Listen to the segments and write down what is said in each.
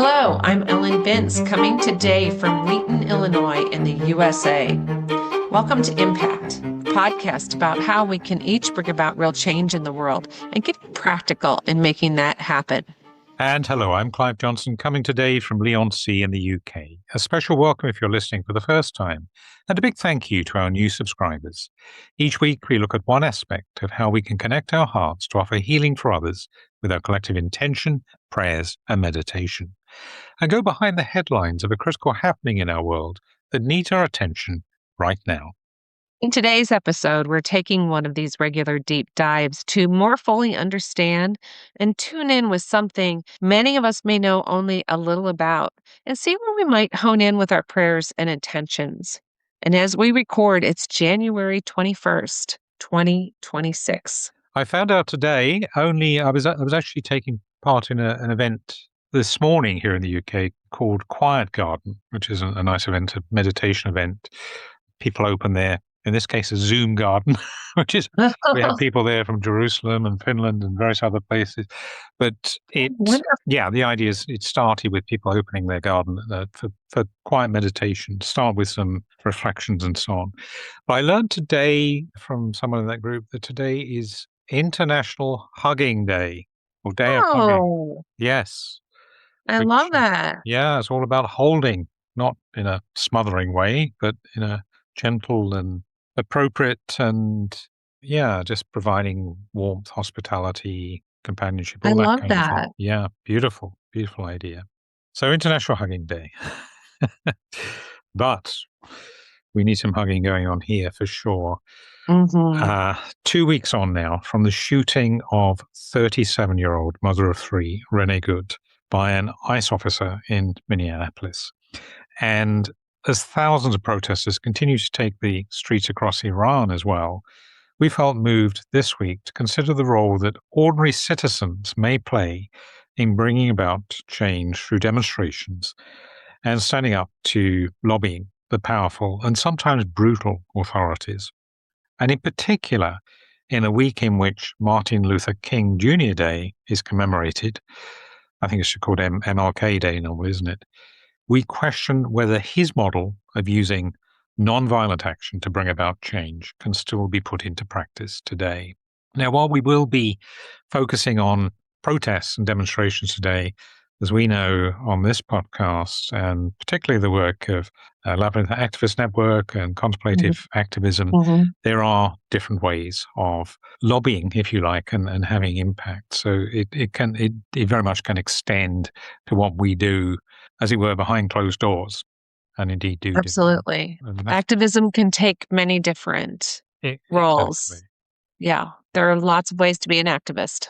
Hello, I'm Ellen Binns, coming today from Wheaton, Illinois in the USA. Welcome to Impact, a podcast about how we can each bring about real change in the world and get practical in making that happen. And hello, I'm Clive Johnson, coming today from Leigh-on-Sea in the UK. A special welcome if you're listening for the first time, and a big thank you to our new subscribers. Each week, we look at one aspect of how we can connect our hearts to offer healing for others with our collective intention, prayers, and meditation, and go behind the headlines of a critical happening in our world that needs our attention right now. In today's episode, we're taking one of these regular deep dives to more fully understand and tune in with something many of us may know only a little about and see where we might hone in with our prayers and intentions. And as we record, it's January 21st, 2026. I found out today I was actually taking part in an event this morning here in the UK called Quiet Garden, which is a nice event, a meditation event. People open their, in this case, a Zoom garden, which is, we have people there from Jerusalem and Finland and various other places. But the idea is it started with people opening their garden for quiet meditation, start with some reflections and so on. But I learned today from someone in that group that today is International Hugging Day, or Day of Hugging. Yes. I love that. Yeah, it's all about holding, not in a smothering way, but in a gentle and appropriate and, just providing warmth, hospitality, companionship, all I that love kind of that. thing. Yeah, beautiful, beautiful idea. So International Hugging Day. But we need some hugging going on here for sure. 2 weeks on now from the shooting of 37-year-old mother of three, Renee Good, by an ICE officer in Minneapolis. And as thousands of protesters continue to take the streets across Iran as well, we felt moved this week to consider the role that ordinary citizens may play in bringing about change through demonstrations and standing up to lobbying the powerful and sometimes brutal authorities. And in particular, in a week in which Martin Luther King Jr. Day is commemorated, I think it's called MLK Day normally, isn't it? We question whether his model of using nonviolent action to bring about change can still be put into practice today. Now, while we will be focusing on protests and demonstrations today, as we know on this podcast, and particularly the work of Labyrinth Activist Network and Contemplative Activism, there are different ways of lobbying, if you like, and having impact. So it very much can extend to what we do, as it were, behind closed doors, and indeed do. Absolutely. Activism can take many different roles. Exactly. Yeah, there are lots of ways to be an activist.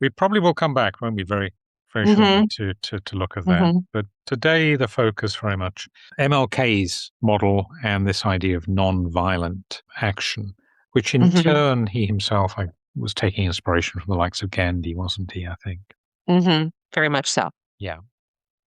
We probably will come back, won't we, very shortly to look at that. But today, the focus very much MLK's model and this idea of non-violent action, which in turn he himself was taking inspiration from the likes of Gandhi, wasn't he, I think? Very much so. Yeah.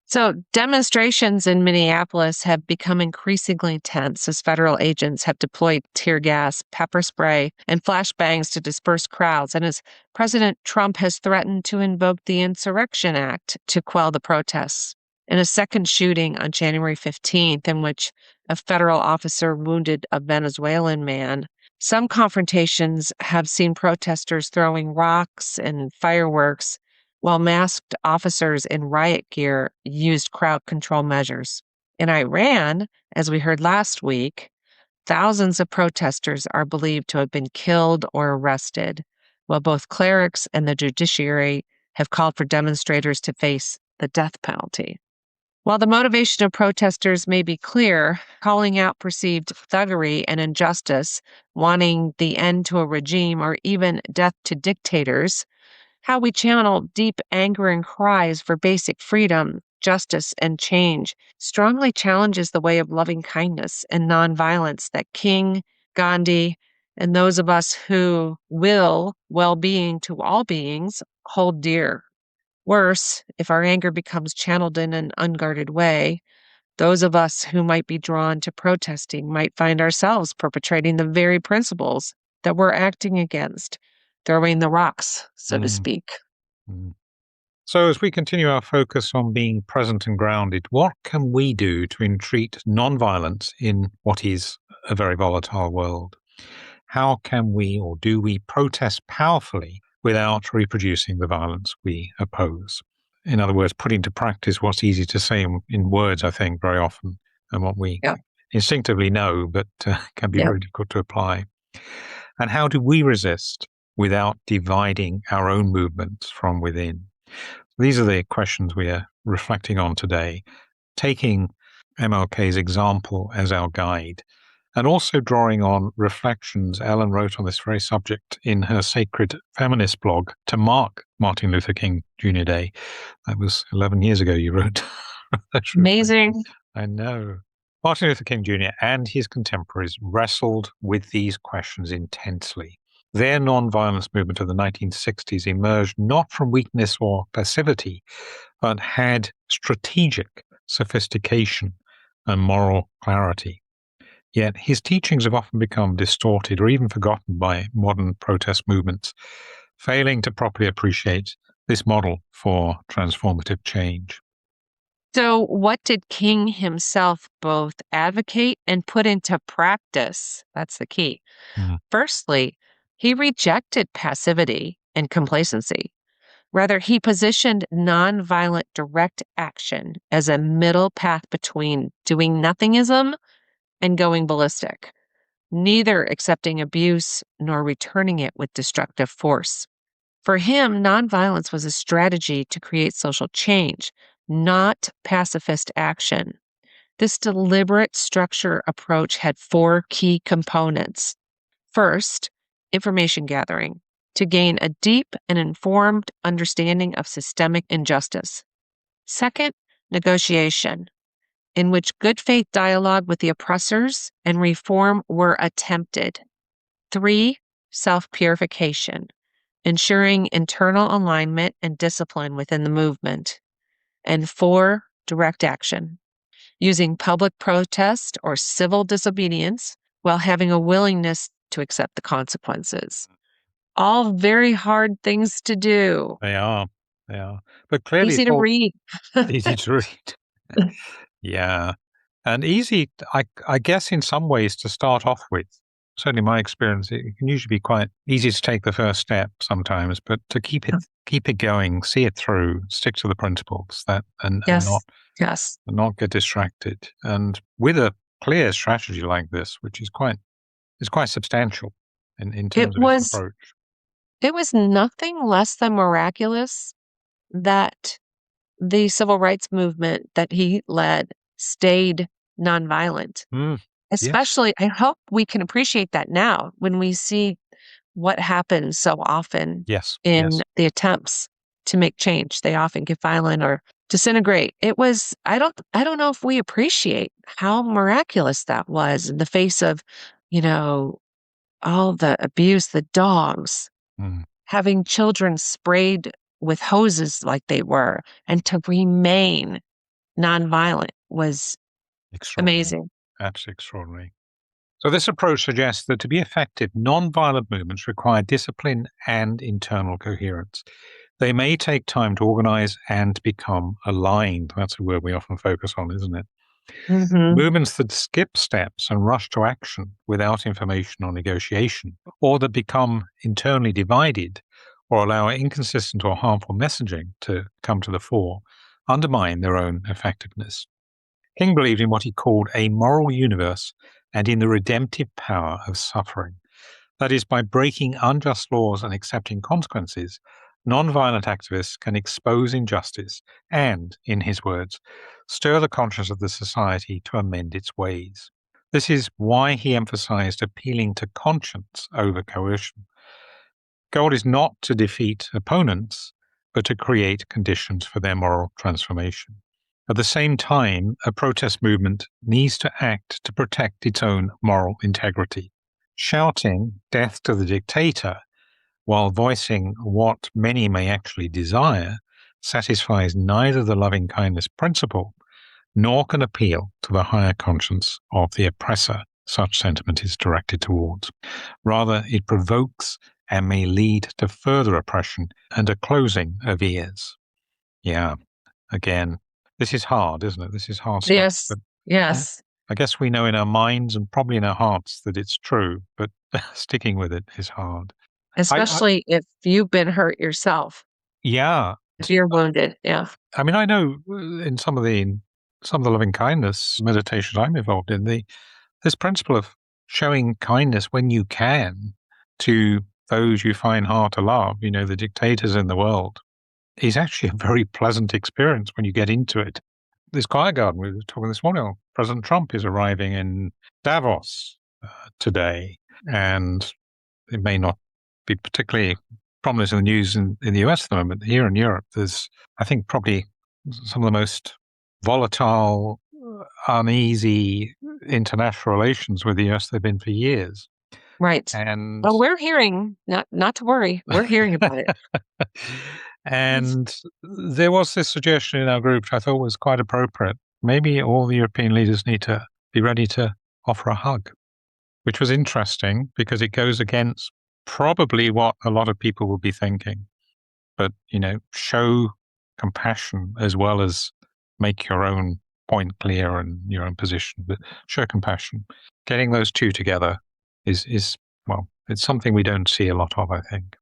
So demonstrations in Minneapolis have become increasingly tense as federal agents have deployed tear gas, pepper spray, and flashbangs to disperse crowds, and as President Trump has threatened to invoke the Insurrection Act to quell the protests. In a second shooting on January 15th, in which a federal officer wounded a Venezuelan man, some confrontations have seen protesters throwing rocks and fireworks, while masked officers in riot gear used crowd control measures. In Iran, as we heard last week, thousands of protesters are believed to have been killed or arrested, while both clerics and the judiciary have called for demonstrators to face the death penalty. While the motivation of protesters may be clear, calling out perceived thuggery and injustice, wanting the end to a regime, or even death to dictators, how we channel deep anger and cries for basic freedom, justice, and change strongly challenges the way of loving kindness and nonviolence that King, Gandhi, and those of us who will well-being to all beings hold dear. Worse, if our anger becomes channeled in an unguarded way, those of us who might be drawn to protesting might find ourselves perpetrating the very principles that we're acting against, throwing the rocks, so to speak. So as we continue our focus on being present and grounded, what can we do to entreat nonviolence in what is a very volatile world? How can we, or do we, protest powerfully without reproducing the violence we oppose? In other words, put into practice what's easy to say in words, I think, very often, and what we instinctively know, but can be very difficult to apply. And how do we resist without dividing our own movements from within? These are the questions we are reflecting on today, taking MLK's example as our guide, and also drawing on reflections Ellen wrote on this very subject in her Sacred Feminist blog to mark Martin Luther King Jr. Day. That was 11 years ago you wrote. Amazing. I know. Martin Luther King Jr. and his contemporaries wrestled with these questions intensely. Their nonviolence movement of the 1960s emerged not from weakness or passivity, but had strategic sophistication and moral clarity. Yet his teachings have often become distorted or even forgotten by modern protest movements, failing to properly appreciate this model for transformative change. So, what did King himself both advocate and put into practice? That's the key. Firstly, he rejected passivity and complacency. Rather, he positioned nonviolent direct action as a middle path between doing nothingism and going ballistic, neither accepting abuse nor returning it with destructive force. For him, nonviolence was a strategy to create social change, not pacifist action. This deliberate structure approach had 4 key components. First, information gathering to gain a deep and informed understanding of systemic injustice. Second, negotiation, in which good faith dialogue with the oppressors and reform were attempted. 3, self-purification, ensuring internal alignment and discipline within the movement. And 4, direct action, using public protest or civil disobedience while having a willingness to accept the consequences. All very hard things to do. They are. But clearly Easy to read. Easy to read. Yeah. And easy, I guess, in some ways to start off with. Certainly my experience, it can usually be quite easy to take the first step sometimes, but to keep it going, see it through, stick to the principles and not get distracted. And with a clear strategy like this, which is quite substantial in terms of its approach. It was nothing less than miraculous that the civil rights movement that he led stayed nonviolent. Especially, I hope we can appreciate that now when we see what happens so often in the attempts to make change. They often get violent or disintegrate. It was, I don't know if we appreciate how miraculous that was in the face of, all the abuse, the dogs, having children sprayed with hoses like they were, and to remain nonviolent was amazing. Absolutely extraordinary. So this approach suggests that to be effective, nonviolent movements require discipline and internal coherence. They may take time to organize and become aligned. That's a word we often focus on, isn't it? Movements that skip steps and rush to action without information or negotiation, or that become internally divided or allow inconsistent or harmful messaging to come to the fore, undermine their own effectiveness. King believed in what he called a moral universe and in the redemptive power of suffering. That is, by breaking unjust laws and accepting consequences, nonviolent activists can expose injustice and, in his words, stir the conscience of the society to amend its ways. This is why he emphasized appealing to conscience over coercion. Goal is not to defeat opponents, but to create conditions for their moral transformation. At the same time, a protest movement needs to act to protect its own moral integrity. Shouting "death to the dictator" while voicing what many may actually desire satisfies neither the loving-kindness principle nor can appeal to the higher conscience of the oppressor such sentiment is directed towards. Rather, it provokes and may lead to further oppression and a closing of ears. Yeah. Again, this is hard, isn't it? This is hard stuff. Yes. But Yes. I guess we know in our minds and probably in our hearts that it's true, but sticking with it is hard. Especially if you've been hurt yourself, Yeah. if you're wounded. Yeah. I mean, I know in some of the loving kindness meditations I'm involved in, this principle of showing kindness when you can to those you find hard to love, the dictators in the world, is actually a very pleasant experience when you get into it. This choir garden, we were talking this morning, President Trump is arriving in Davos today, and it may not be particularly prominent in the news in the US at the moment. Here in Europe, there's, I think, probably some of the most volatile, uneasy international relations with the US they've been for years. Right. And Well, we're hearing, not to worry, we're hearing about it. and there was this suggestion in our group, which I thought was quite appropriate. Maybe all the European leaders need to be ready to offer a hug, which was interesting because it goes against probably what a lot of people will be thinking. But, show compassion as well as make your own point clear and your own position, but show compassion. Getting those two together is well, it's something we don't see a lot of, I think.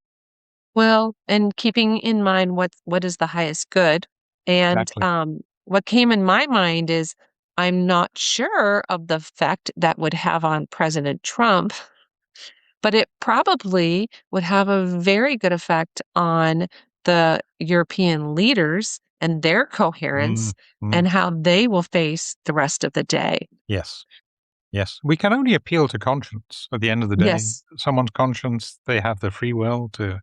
Well, and keeping in mind what is the highest good. And Exactly. what came in my mind is I'm not sure of the effect that would have on President Trump, but it probably would have a very good effect on the European leaders and their coherence and how they will face the rest of the day. Yes. Yes. We can only appeal to conscience at the end of the day. Yes. Someone's conscience, they have the free will to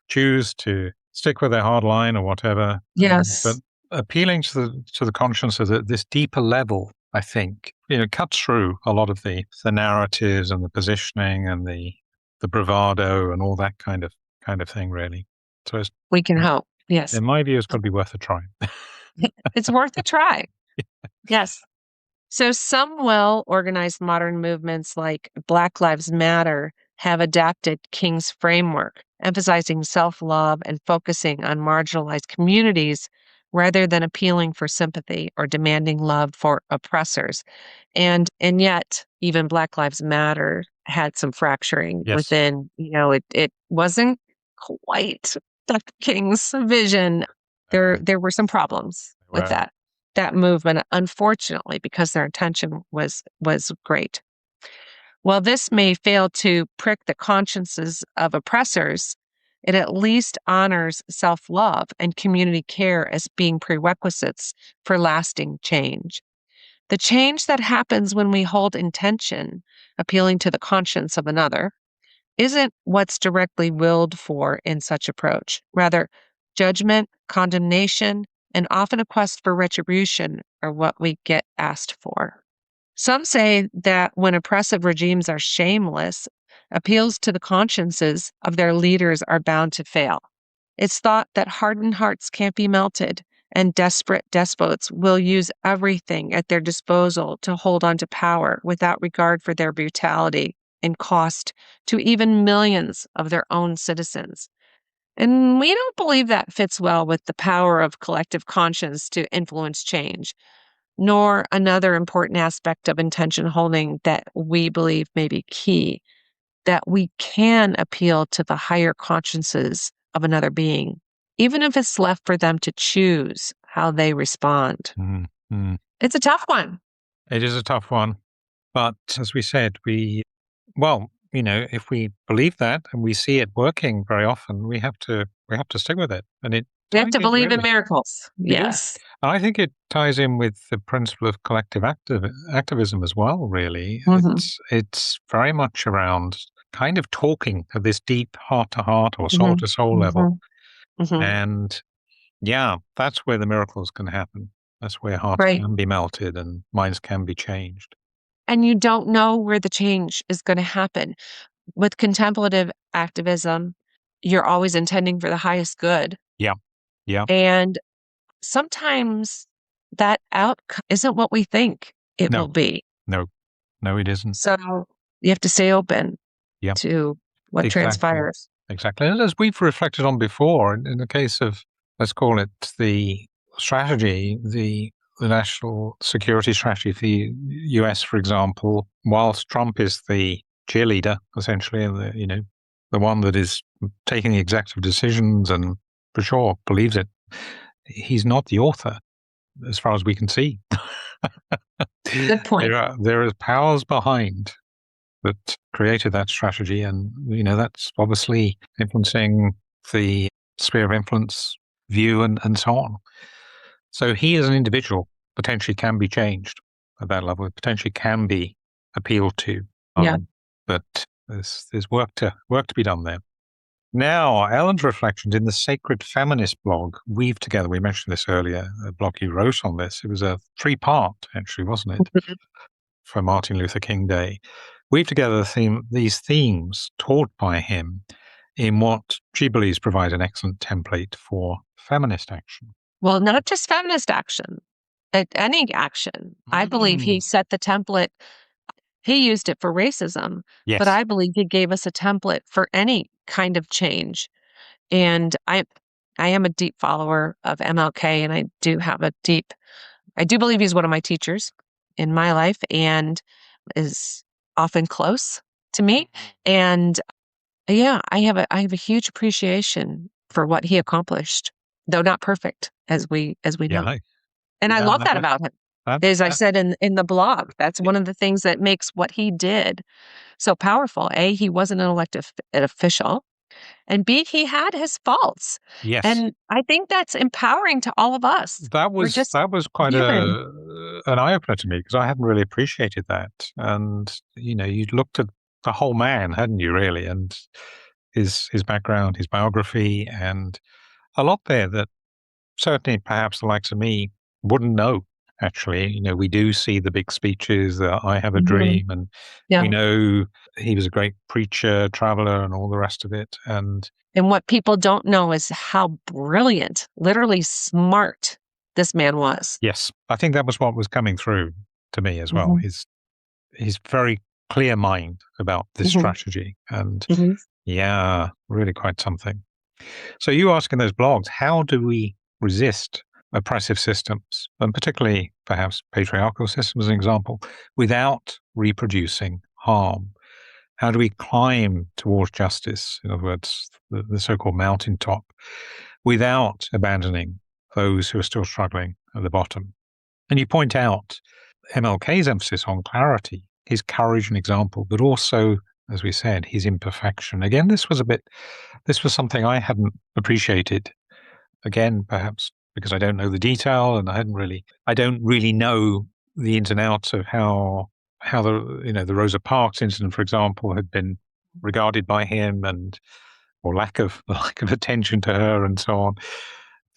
choose to stick with their hard line or whatever. Yes. But appealing to the conscience at this deeper level, I think, cuts through a lot of the narratives and the positioning and the bravado and all that kind of thing, really. So We can hope. Yes. in my view, it's got to be worth a try. It's worth a try. Yes. So some well-organized modern movements like Black Lives Matter have adapted King's framework, emphasizing self-love and focusing on marginalized communities rather than appealing for sympathy or demanding love for oppressors. And yet, even Black Lives Matter had some fracturing within, it wasn't quite Dr. King's vision. There were some problems with that movement, unfortunately, because their intention was great. While this may fail to prick the consciences of oppressors, it at least honors self-love and community care as being prerequisites for lasting change. The change that happens when we hold intention, appealing to the conscience of another, isn't what's directly willed for in such approach. Rather, judgment, condemnation, and often a quest for retribution are what we get asked for. Some say that when oppressive regimes are shameless, appeals to the consciences of their leaders are bound to fail. It's thought that hardened hearts can't be melted, and desperate despots will use everything at their disposal to hold on to power without regard for their brutality and cost to even millions of their own citizens. And we don't believe that fits well with the power of collective conscience to influence change, nor another important aspect of intention holding that we believe may be key, that we can appeal to the higher consciences of another being, even if it's left for them to choose how they respond. Mm-hmm. It's a tough one. It is a tough one. But as we said, if we believe that and we see it working very often, we have to stick with it. And We have to believe in miracles. Yes. And I think it ties in with the principle of collective activism as well, really. Mm-hmm. It's very much around kind of talking at this deep heart-to-heart or soul-to-soul level. Mm-hmm. And that's where the miracles can happen. That's where hearts can be melted and minds can be changed. And you don't know where the change is going to happen. With contemplative activism, you're always intending for the highest good. Yeah. Yeah. And sometimes that outcome isn't what we think it will be. No, it isn't. So you have to stay open to what transpires. Exactly. And as we've reflected on before, in the case of let's call it the strategy, the national security strategy for the US, for example, whilst Trump is the cheerleader, essentially, the one that is taking the executive decisions and for sure believes it, he's not the author, as far as we can see. Good point. There is powers behind that created that strategy, and that's obviously influencing the sphere of influence view and so on. So he as an individual potentially can be changed at that level. It potentially can be appealed to. But there's work to be done there. Now, Ellen's reflections in the Sacred Feminist blog, Weave Together, we mentioned this earlier, a blog you wrote on this. It was a 3-part, actually, wasn't it, for Martin Luther King Day. Weave together these themes taught by him in what she believes provide an excellent template for feminist action. Well, not just feminist action, any action. I believe he set the template. He used it for racism, yes. But I believe he gave us a template for any kind of change. And I am a deep follower of MLK, and I do believe he's one of my teachers in my life and is often close to me. And yeah, I have a huge appreciation for what he accomplished, though not perfect, as we know. And I love that about him. As I said in the blog, that's one of the things that makes what he did so powerful. A, he wasn't an elected official, and B, he had his faults. Yes, and I think that's empowering to all of us. That was quite an eye opener to me, because I hadn't really appreciated that. And you looked at the whole man, hadn't you, really, and his background, his biography, and a lot there that certainly perhaps the likes of me wouldn't know. Actually, we do see the big speeches, I have a dream, and we know he was a great preacher, traveler, and all the rest of it. And what people don't know is how brilliant, literally smart, this man was. Yes, I think that was what was coming through to me as well. His very clear mind about this strategy, and yeah, really quite something. So you ask in those blogs, how do we resist oppressive systems, and particularly perhaps patriarchal systems, as an example, without reproducing harm? How do we climb towards justice, in other words, the so-called mountaintop, without abandoning those who are still struggling at the bottom? And you point out MLK's emphasis on clarity, his courage and example, but also, as we said, his imperfection. Again, this was something I hadn't appreciated. Again, perhaps because I don't know the detail, and I don't really know the ins and outs of how the Rosa Parks incident, for example, had been regarded by him, or lack of attention to her, and so on.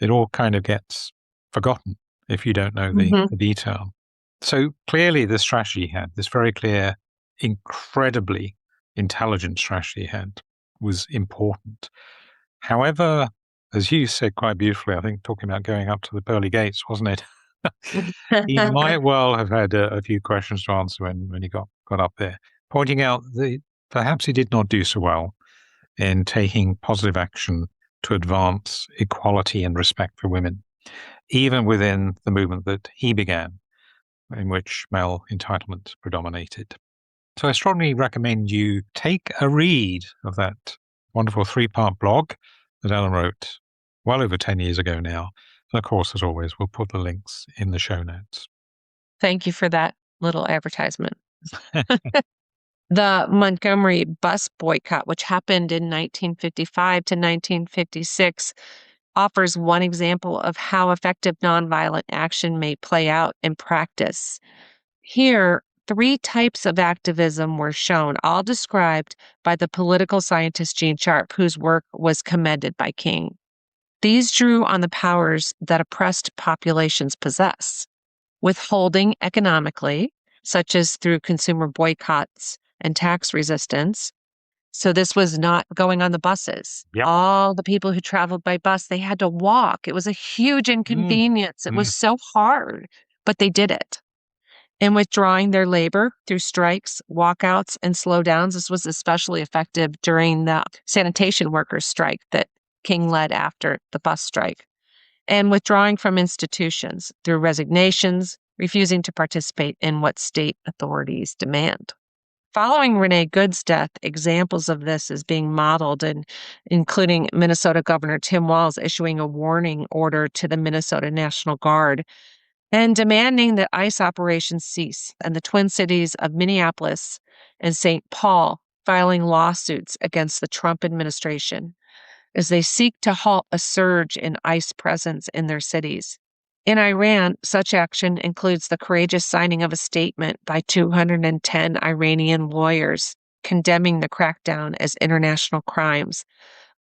It all kind of gets forgotten if you don't know the detail. So clearly, the strategy he had, this very clear, incredibly intelligent strategy he had, was important. However, as you said quite beautifully, I think, talking about going up to the pearly gates, wasn't it? He might well have had a few questions to answer when he got up there, pointing out that perhaps he did not do so well in taking positive action to advance equality and respect for women, even within the movement that he began, in which male entitlement predominated. So I strongly recommend you take a read of that wonderful 3-part blog that Ellen wrote well over 10 years ago now. And of course, as always, we'll put the links in the show notes. Thank you for that little advertisement. The Montgomery Bus Boycott, which happened in 1955 to 1956, offers one example of how effective nonviolent action may play out in practice. Here, 3 types of activism were shown, all described by the political scientist Gene Sharp, whose work was commended by King. These drew on the powers that oppressed populations possess, withholding economically, such as through consumer boycotts and tax resistance. So this was not going on the buses. Yep. All the people who traveled by bus, they had to walk. It was a huge inconvenience. It was so hard, but they did it. And withdrawing their labor through strikes, walkouts, and slowdowns. This was especially effective during the sanitation workers' strike that King led after the bus strike. and withdrawing from institutions through resignations, refusing to participate in what state authorities demand. Following Renee Good's death, examples of this is being modeled, including Minnesota Governor Tim Walz issuing a warning order to the Minnesota National Guard and demanding that ICE operations cease, and the Twin Cities of Minneapolis and St. Paul filing lawsuits against the Trump administration as they seek to halt a surge in ICE presence in their cities. In Iran, such action includes the courageous signing of a statement by 210 Iranian lawyers condemning the crackdown as international crimes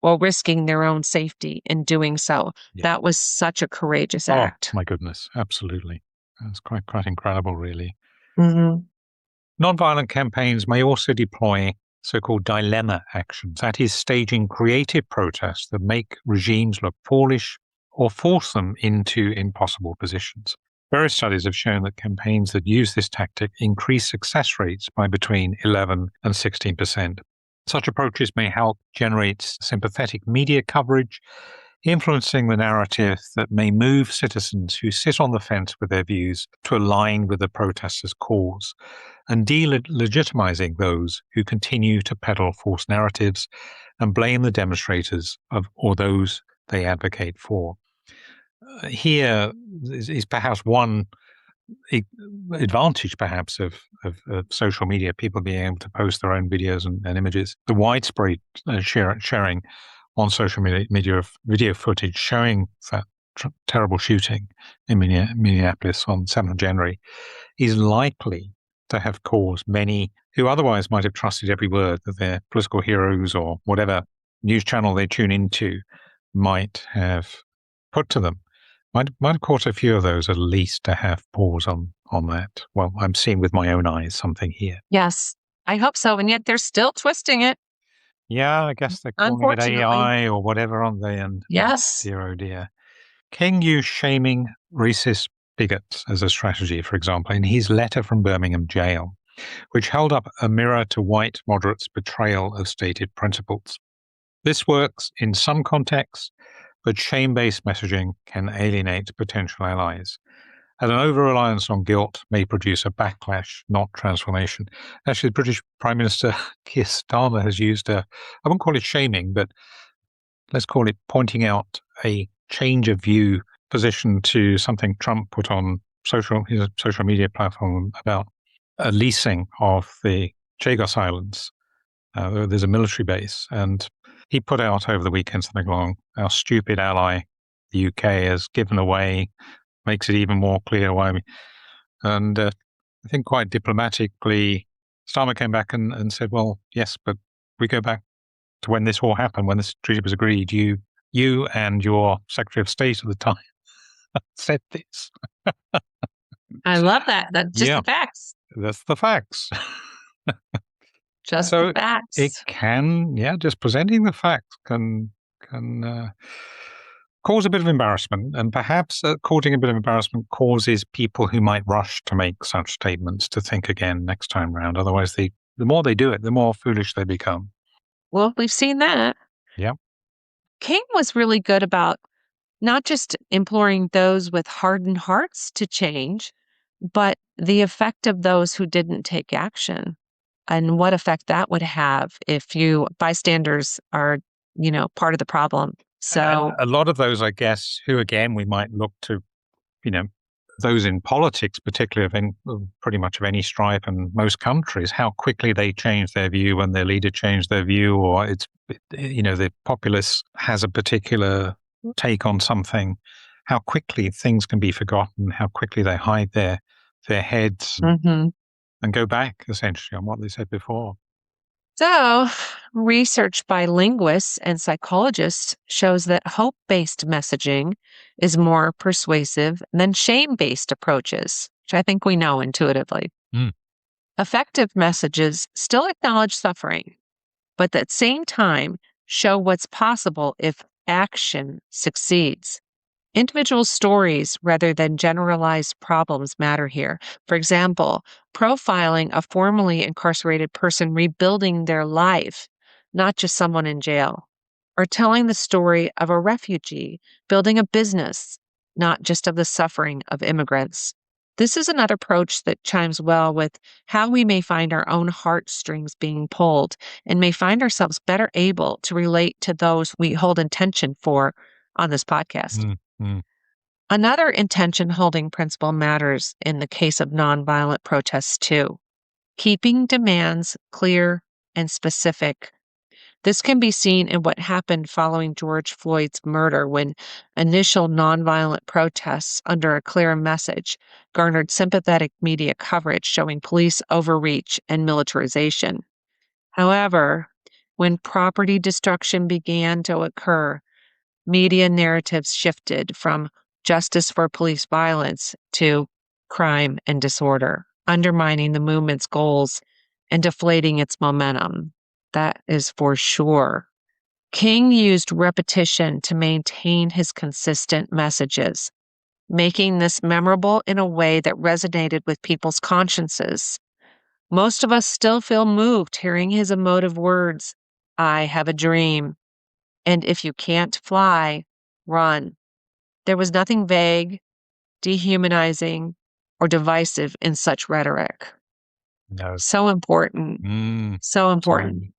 while risking their own safety in doing so. Yeah. That was such a courageous act. Oh, my goodness. Absolutely. That's quite incredible, really. Mm-hmm. Nonviolent campaigns may also deploy so-called dilemma actions, that is, staging creative protests that make regimes look foolish or force them into impossible positions. Various studies have shown that campaigns that use this tactic increase success rates by between 11 and 16%. Such approaches may help generate sympathetic media coverage, influencing the narrative that may move citizens who sit on the fence with their views to align with the protesters' cause, and delegitimizing those who continue to peddle false narratives and blame the demonstrators or those they advocate for. Here is perhaps one advantage, perhaps, of social media, people being able to post their own videos and images. The widespread sharing on social media of video footage showing that terrible shooting in Minneapolis on 7th of January is likely to have caused many who otherwise might have trusted every word that their political heroes or whatever news channel they tune into might have put to them. Might have caused a few of those at least to have pause on that. Well, I'm seeing with my own eyes something here. Yes, I hope so. And yet they're still twisting it. Yeah, I guess they're calling it AI or whatever on the end. Yes. Dear, oh dear. King used shaming racist bigots as a strategy, for example, in his letter from Birmingham jail, which held up a mirror to white moderates' betrayal of stated principles. This works in some contexts, but shame-based messaging can alienate potential allies. And an over-reliance on guilt may produce a backlash, not transformation. Actually, the British Prime Minister Keir Starmer has used I won't call it shaming, but let's call it pointing out a change of view position to something Trump put on his social media platform about a leasing of the Chagos Islands. There's a military base, and he put out over the weekend something along, our stupid ally, the UK, has given away, makes it even more clear why. And I think quite diplomatically, Starmer came back and said, well, yes, but we go back to when this all happened, when this treaty was agreed. You and your Secretary of State at the time said this. I love that. That's just the facts. That's the facts. Just the facts. It can, just presenting the facts can cause a bit of embarrassment, and perhaps causing a bit of embarrassment causes people who might rush to make such statements to think again next time round. Otherwise, the more they do it, the more foolish they become. Well, we've seen that. Yeah. King was really good about not just imploring those with hardened hearts to change, but the effect of those who didn't take action and what effect that would have if bystanders are, part of the problem. So a lot of those, I guess, who again, we might look to, those in politics, particularly of pretty much of any stripe in most countries, how quickly they change their view when their leader changed their view, or the populace has a particular take on something, how quickly things can be forgotten, how quickly they hide their heads and go back essentially on what they said before. So, research by linguists and psychologists shows that hope-based messaging is more persuasive than shame-based approaches, which I think we know intuitively. Effective messages still acknowledge suffering, but at the same time show what's possible if action succeeds. Individual stories rather than generalized problems matter here. For example, profiling a formerly incarcerated person rebuilding their life, not just someone in jail. or telling the story of a refugee building a business, not just of the suffering of immigrants. This is another approach that chimes well with how we may find our own heartstrings being pulled and may find ourselves better able to relate to those we hold intention for on this podcast. Mm-hmm. Another intention holding principle matters in the case of nonviolent protests too. Keeping demands clear and specific. This can be seen in what happened following George Floyd's murder when initial nonviolent protests under a clear message garnered sympathetic media coverage showing police overreach and militarization. However, when property destruction began to occur, media narratives shifted from justice for police violence to crime and disorder, undermining the movement's goals and deflating its momentum. That is for sure. King used repetition to maintain his consistent messages, making this memorable in a way that resonated with people's consciences. Most of us still feel moved hearing his emotive words, "I have a dream," and "if you can't fly, run." There was nothing vague, dehumanizing, or divisive in such rhetoric. No. So important. So important. Absolutely.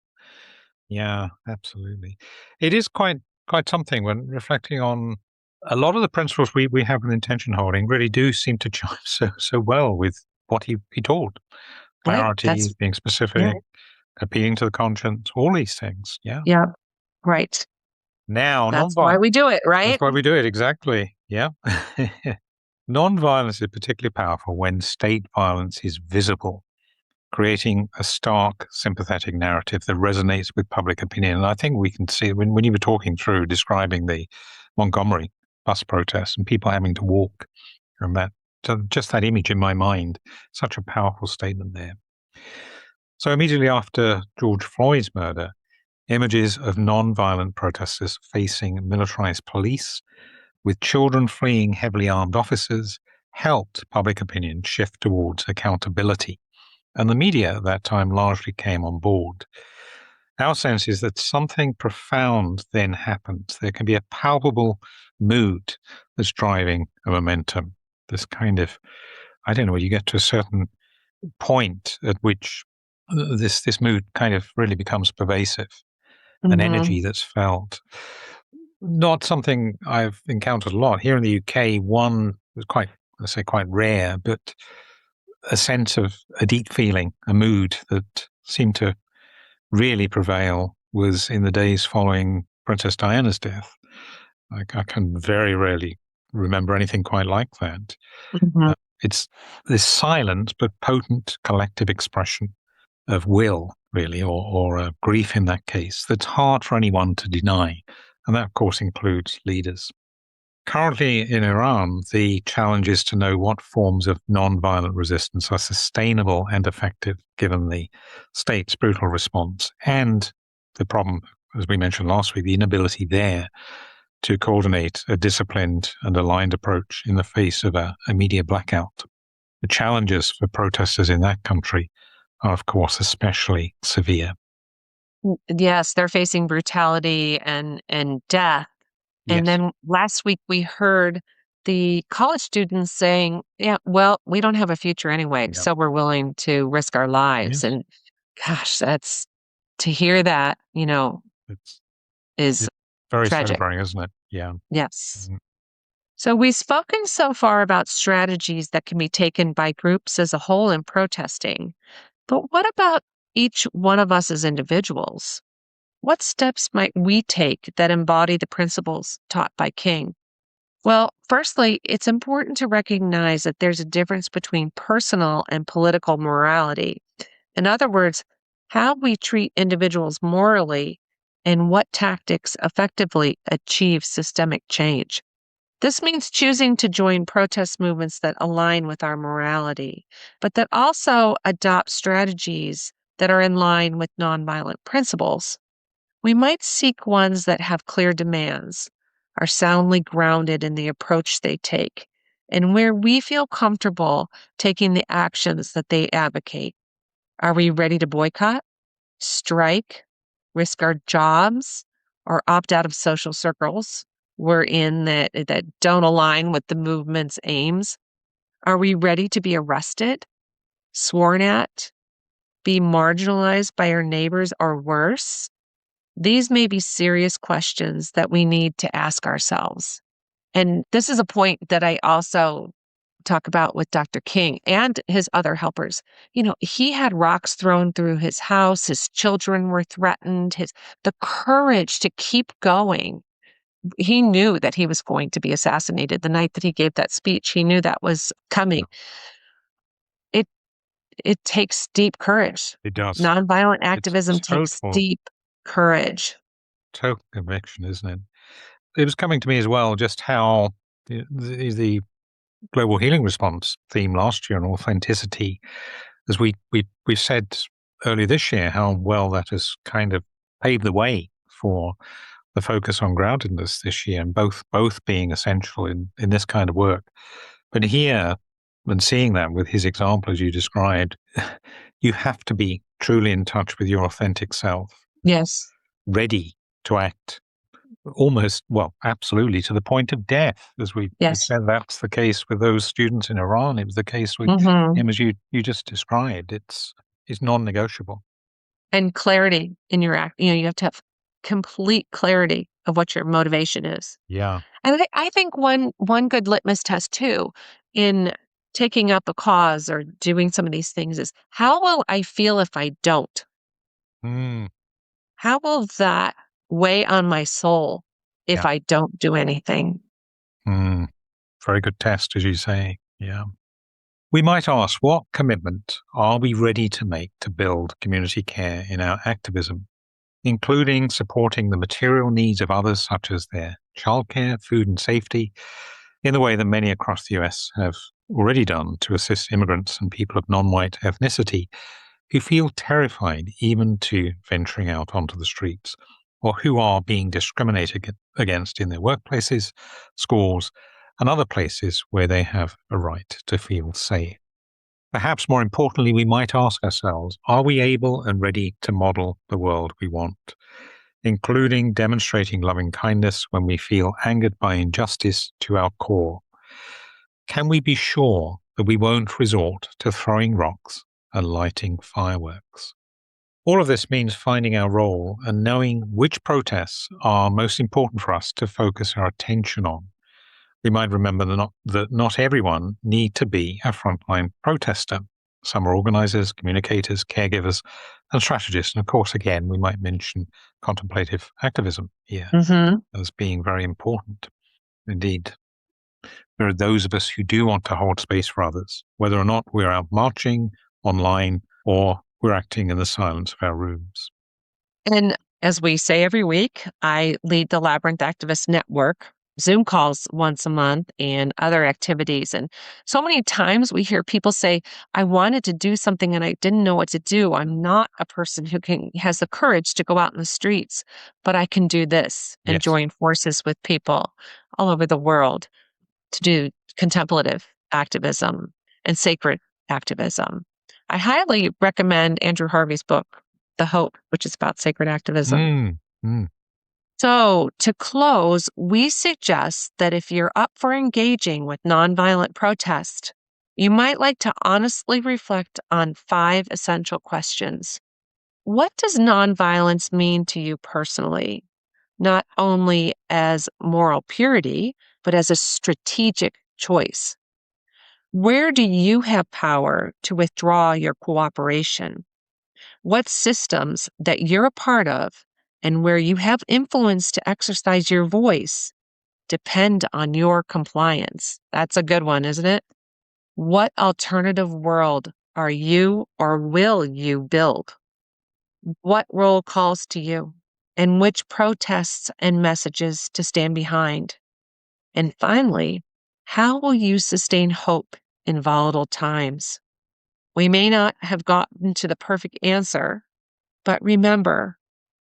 Yeah, absolutely. It is quite something when reflecting on a lot of the principles we have in intention holding really do seem to jive so well with what he taught. Clarity, Right. being specific, appealing to the conscience, all these things. Yeah. Yeah. Right. Now, That's why we do it, right? That's why we do it, exactly. Yeah. Nonviolence is particularly powerful when state violence is visible, creating a stark, sympathetic narrative that resonates with public opinion. And I think we can see when you were talking through describing the Montgomery bus protest and people having to walk, and that just that image in my mind, such a powerful statement there. So immediately after George Floyd's murder, images of non-violent protesters facing militarized police, with children fleeing heavily armed officers, helped public opinion shift towards accountability. And the media at that time largely came on board. Our sense is that something profound then happens. There can be a palpable mood that's driving a momentum. This kind of, I don't know, you get to a certain point at which this mood kind of really becomes pervasive, an energy that's felt. Not something I've encountered a lot. Here in the UK, one was quite rare, but a sense of a deep feeling, a mood that seemed to really prevail was in the days following Princess Diana's death. I can very rarely remember anything quite like that. It's this silent but potent collective expression of will, really, or grief in that case, that's hard for anyone to deny. And that, of course, includes leaders. Currently in Iran, the challenge is to know what forms of non-violent resistance are sustainable and effective given the state's brutal response and the problem, as we mentioned last week, the inability there to coordinate a disciplined and aligned approach in the face of a media blackout. The challenges for protesters in that country are, of course, especially severe. Yes, they're facing brutality and death. And Yes. then last week we heard the college students saying, "Yeah, well, we don't have a future anyway, Yep. so we're willing to risk our lives." Yes. And gosh, that's to hear that, is very tragic. sobering, isn't it? Yeah. Yes. Mhm. So we've spoken so far about strategies that can be taken by groups as a whole in protesting. But what about each one of us as individuals? What steps might we take that embody the principles taught by King? Well, firstly, it's important to recognize that there's a difference between personal and political morality. In other words, how we treat individuals morally and what tactics effectively achieve systemic change. This means choosing to join protest movements that align with our morality, but that also adopt strategies that are in line with nonviolent principles. We might seek ones that have clear demands, are soundly grounded in the approach they take, and where we feel comfortable taking the actions that they advocate. Are we ready to boycott, strike, risk our jobs, or opt out of social circles we're in that don't align with the movement's aims? Are we ready to be arrested, sworn at, be marginalized by our neighbors, or worse? These may be serious questions that we need to ask ourselves. And this is a point that I also talk about with Dr. King and his other helpers. He had rocks thrown through his house, his children were threatened, the courage to keep going. He knew that he was going to be assassinated the night that he gave that speech. He knew that was coming. It it takes deep courage. It does. Nonviolent activism takes deep courage. Total conviction, isn't it? It was coming to me as well just how the global healing response theme last year on authenticity, as we said earlier this year, how well that has kind of paved the way for the focus on groundedness this year, and both being essential in this kind of work. But here, and seeing that with his example, as you described, you have to be truly in touch with your authentic self. Yes. Ready to act almost, absolutely to the point of death. As we said, that's the case with those students in Iran. It was the case with him, as you just described. It's non-negotiable. And clarity in your act. You have to have complete clarity of what your motivation is. Yeah. And I think one good litmus test too in taking up a cause or doing some of these things is, how will I feel if I don't? How will that weigh on my soul if I don't do anything? Very good test, as you say. Yeah. We might ask, what commitment are we ready to make to build community care in our activism, including supporting the material needs of others, such as their childcare, food and safety, in the way that many across the US have already done to assist immigrants and people of non-white ethnicity who feel terrified even to venturing out onto the streets, or who are being discriminated against in their workplaces, schools, and other places where they have a right to feel safe. Perhaps more importantly, we might ask ourselves, are we able and ready to model the world we want, including demonstrating loving kindness when we feel angered by injustice to our core? Can we be sure that we won't resort to throwing rocks and lighting fireworks? All of this means finding our role and knowing which protests are most important for us to focus our attention on. We might remember that not everyone need to be a frontline protester. Some are organizers, communicators, caregivers, and strategists. And of course, again, we might mention contemplative activism here as being very important. Indeed, there are those of us who do want to hold space for others, whether or not we're out marching, online, or we're acting in the silence of our rooms. And as we say every week, I lead the Labyrinth Activist Network, Zoom calls once a month, and other activities. And so many times we hear people say, I wanted to do something and I didn't know what to do. I'm not a person who has the courage to go out in the streets, but I can do this and join forces with people all over the world to do contemplative activism and sacred activism. I highly recommend Andrew Harvey's book, The Hope, which is about sacred activism. So to close, we suggest that if you're up for engaging with nonviolent protest, you might like to honestly reflect on 5 essential questions. What does nonviolence mean to you personally? Not only as moral purity, but as a strategic choice. Where do you have power to withdraw your cooperation? What systems that you're a part of and where you have influence to exercise your voice depend on your compliance? That's a good one, isn't it? What alternative world are you or will you build? What role calls to you? And which protests and messages to stand behind? And finally, how will you sustain hope in volatile times? We may not have gotten to the perfect answer, but remember,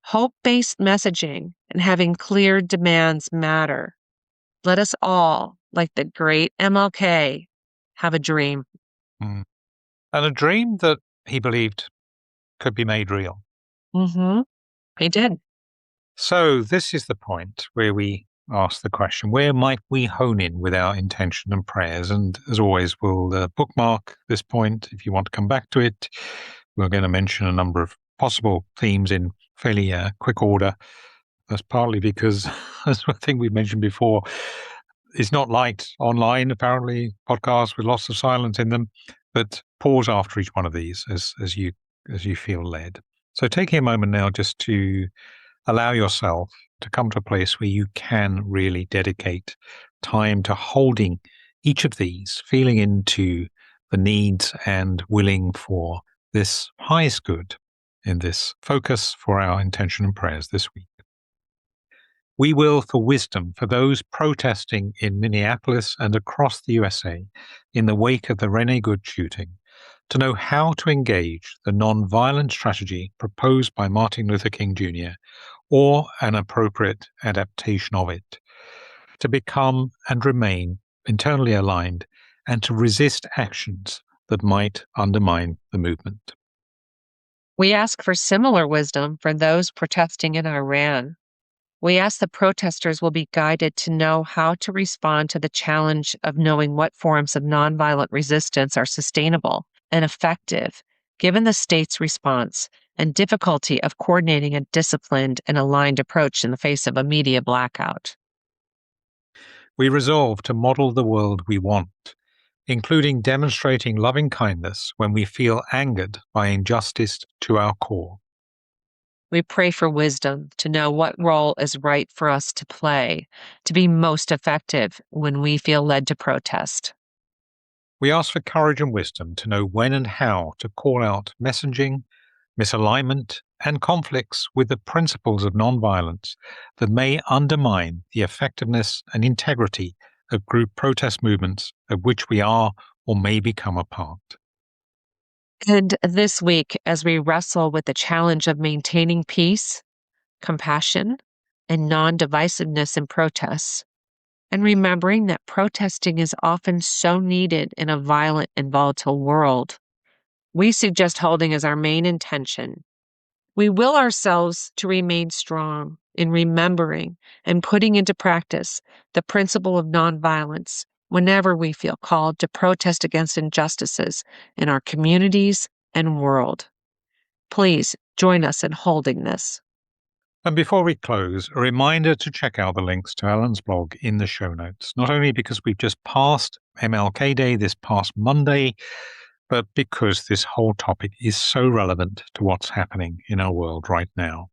hope-based messaging and having clear demands matter. Let us all, like the great MLK, have a dream. And a dream that he believed could be made real. He did. So this is the point where we ask the question, where might we hone in with our intention and prayers? And as always, we'll bookmark this point if you want to come back to it. We're going to mention a number of possible themes in fairly quick order. That's partly because, as I think we mentioned before, it's not liked online, apparently, podcasts with lots of silence in them, but pause after each one of these as you feel led. So taking a moment now just to allow yourself to come to a place where you can really dedicate time to holding each of these, feeling into the needs and willing for this highest good in this focus for our intention and prayers this week. We will for wisdom for those protesting in Minneapolis and across the USA in the wake of the Rene Good shooting, to know how to engage the non-violent strategy proposed by Martin Luther King Jr. or an appropriate adaptation of it, to become and remain internally aligned and to resist actions that might undermine the movement. We ask for similar wisdom for those protesting in Iran. We ask the protesters will be guided to know how to respond to the challenge of knowing what forms of nonviolent resistance are sustainable and effective, given the state's response and difficulty of coordinating a disciplined and aligned approach in the face of a media blackout. We resolve to model the world we want, including demonstrating loving kindness when we feel angered by injustice to our core. We pray for wisdom to know what role is right for us to play, to be most effective when we feel led to protest. We ask for courage and wisdom to know when and how to call out messaging, misalignment, and conflicts with the principles of nonviolence that may undermine the effectiveness and integrity of group protest movements of which we are or may become a part. And this week, as we wrestle with the challenge of maintaining peace, compassion, and non-divisiveness in protests, and remembering that protesting is often so needed in a violent and volatile world, we suggest holding as our main intention. We will ourselves to remain strong in remembering and putting into practice the principle of nonviolence whenever we feel called to protest against injustices in our communities and world. Please join us in holding this. And before we close, a reminder to check out the links to Alan's blog in the show notes, not only because we've just passed MLK Day this past Monday, but because this whole topic is so relevant to what's happening in our world right now.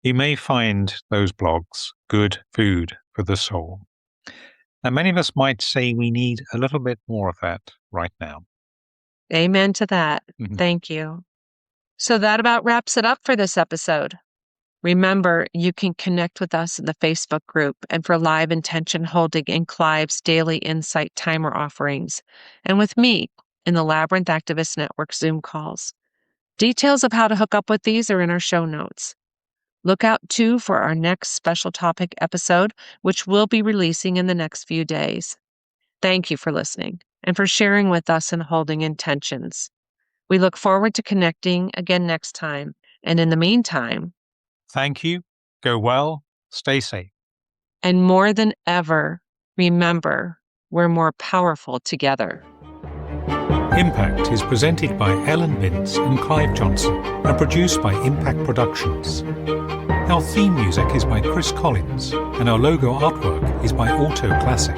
You may find those blogs good food for the soul. And many of us might say we need a little bit more of that right now. Amen to that. Mm-hmm. Thank you. So that about wraps it up for this episode. Remember, you can connect with us in the Facebook group and for live intention holding in Clive's daily insight timer offerings, and with me in the Labyrinth Activist Network Zoom calls. Details of how to hook up with these are in our show notes. Look out, too, for our next special topic episode, which we'll be releasing in the next few days. Thank you for listening and for sharing with us and holding intentions. We look forward to connecting again next time. And in the meantime, thank you. Go well. Stay safe. And more than ever, remember, we're more powerful together. Impact is presented by Ellen Vince and Clive Johnson and produced by Impact Productions. Our theme music is by Chris Collins and our logo artwork is by Auto Classic.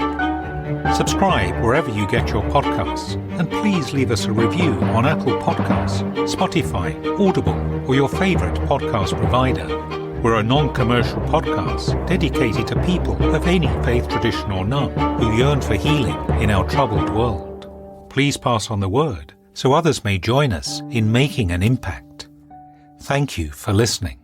Subscribe wherever you get your podcasts and please leave us a review on Apple Podcasts, Spotify, Audible, or your favorite podcast provider. We're a non-commercial podcast dedicated to people of any faith tradition or none who yearn for healing in our troubled world. Please pass on the word so others may join us in making an impact. Thank you for listening.